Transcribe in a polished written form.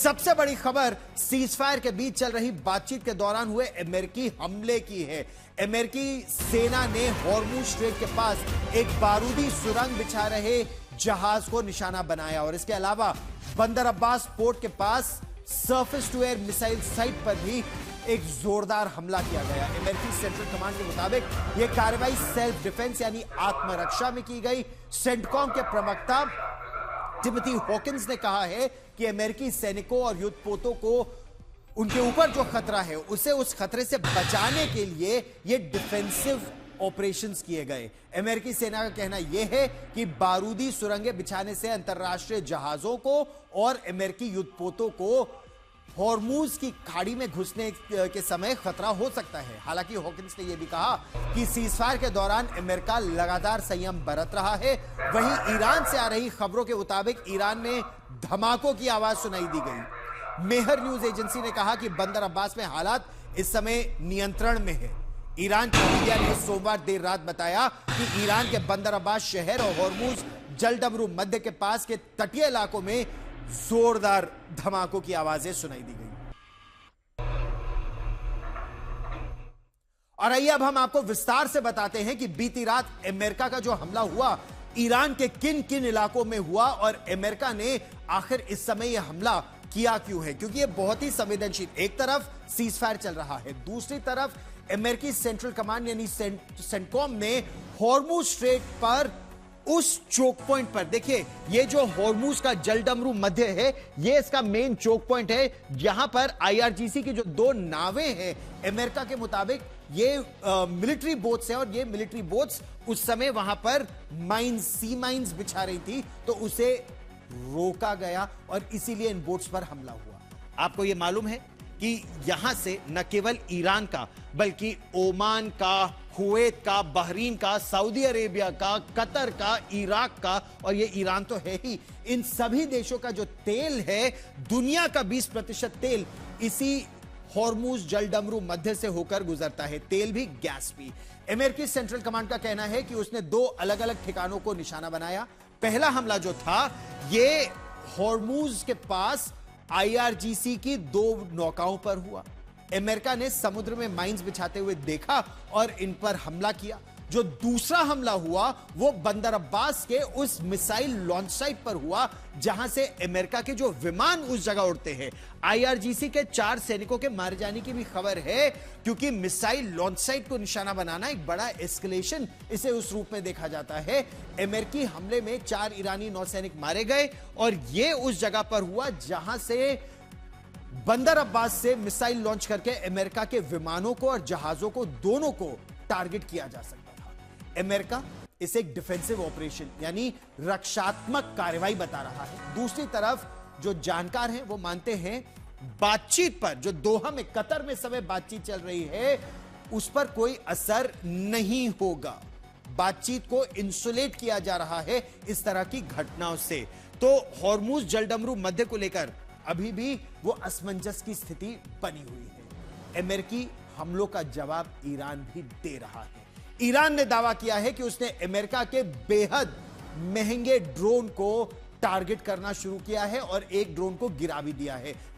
सबसे बड़ी खबर सीजफायर के बीच चल रही बातचीत के दौरान हुए अमेरिकी हमले की है। अमेरिकी सेना ने हॉर्मुज स्ट्रेट के पास एक बारूदी सुरंग बिछा रहे जहाज को निशाना बनाया और इसके अलावा बंदर अब्बास पोर्ट के पास surface to air missile site पर भी एक जोरदार हमला किया गया। अमेरिकी सेंट्रल कमांड के मुताबिक यह कार्रवाई सेल्फ डिफेंस यानी आत्मरक्षा में की गई। सेंटकॉम के प्रवक्ता टिमोथी हॉकिंस ने कहा है कि अमेरिकी सैनिकों और युद्धपोतों को उनके ऊपर जो खतरा है उसे उस खतरे से बचाने के लिए ये डिफेंसिव ऑपरेशंस किए गए। अमेरिकी सेना का कहना यह है कि बारूदी सुरंगें बिछाने से अंतरराष्ट्रीय जहाजों को और अमेरिकी युद्धपोतों को हॉर्मुज की खाड़ी में घुसने के समय खतरा हो सकता है। हालांकि हॉकिंस ने यह भी कहा कि सीजफायर के दौरान अमेरिका लगातार संयम बरत रहा है। वहीं ईरान से आ रही खबरों के मुताबिक ईरान में धमाकों की आवाज सुनाई दी गई। मेहर न्यूज एजेंसी ने कहा कि बंदर अब्बास में हालात इस समय नियंत्रण में है। ईरान की मीडिया ने सोमवार देर रात बताया कि ईरान के बंदर अब्बास शहर और हॉर्मुज जलडमरू मध्य के पास के तटीय इलाकों में जोरदार धमाकों की आवाजें सुनाई दी गई। और आइए अब हम आपको विस्तार से बताते हैं कि बीती रात अमेरिका का जो हमला हुआ ईरान के किन किन इलाकों में हुआ और अमेरिका ने आखिर इस समय यह हमला किया क्यों है, क्योंकि यह बहुत ही संवेदनशील। एक तरफ सीजफायर चल रहा है, दूसरी तरफ अमेरिकी सेंट्रल कमांड यानी सेंटकॉम ने हॉर्मुज स्ट्रेट पर उस चोक पॉइंट पर, देखिए ये जो हॉर्मुज का जलडमरू मध्य है ये इसका मेन चोक पॉइंट है जहां पर आईआरजीसी की जो दो नावें हैं अमेरिका के मुताबिक ये मिलिट्री बोट्स हैं और ये मिलिट्री बोट्स उस समय वहां पर माइंस सी माइंस बिछा रही थी तो उसे रोका गया और इसीलिए इन बोट्स पर हमला हुआ। आपको यह मालूम है कि यहां से न केवल ईरान का बल्कि ओमान का, कुवैत का, बहरीन का, सऊदी अरेबिया का, कतर का, इराक का और ये ईरान तो है ही, इन सभी देशों का जो तेल है, दुनिया का 20% तेल इसी हॉर्मुज जलडमरू मध्य से होकर गुजरता है। तेल भी, गैस भी। अमेरिकी सेंट्रल कमांड का कहना है कि उसने दो अलग अलग ठिकानों को निशाना बनाया। पहला हमला जो था ये हॉर्मुज के पास आईआरजीसी की दो नौकाओं पर हुआ। अमेरिका ने समुद्र में माइंस बिछाते हुए देखा और इन पर हमला किया। जो दूसरा हमला हुआ वो बंदर अब्बास के उस मिसाइल लॉन्च साइट पर हुआ जहां से अमेरिका के जो विमान उस जगह उड़ते हैं। आईआरजीसी के 4 सैनिकों के मारे जाने की भी खबर है, क्योंकि मिसाइल लॉन्च साइट को निशाना बनाना एक बड़ा एस्केलेशन इसे उस रूप में देखा जाता है। अमेरिकी हमले में 4 ईरानी नौसैनिक मारे गए और यह उस जगह पर हुआ जहां से बंदर अब्बास से मिसाइल लॉन्च करके अमेरिका के विमानों को और जहाजों को दोनों को टारगेट किया जा सकता था। अमेरिका इसे एक डिफेंसिव ऑपरेशन यानी रक्षात्मक कार्रवाई बता रहा है। दूसरी तरफ जो जानकार हैं वो मानते हैं बातचीत पर, जो दोहा में, कतर में समय बातचीत चल रही है, उस पर कोई असर नहीं होगा। बातचीत को इंसुलेट किया जा रहा है इस तरह की घटनाओं से। तो हॉर्मुज जलडमरू मध्य को लेकर अभी भी वो असमंजस की स्थिति बनी हुई है। अमेरिकी हमलों का जवाब ईरान भी दे रहा है। ईरान ने दावा किया है कि उसने अमेरिका के बेहद महंगे ड्रोन को टारगेट करना शुरू किया है और एक ड्रोन को गिरा भी दिया है।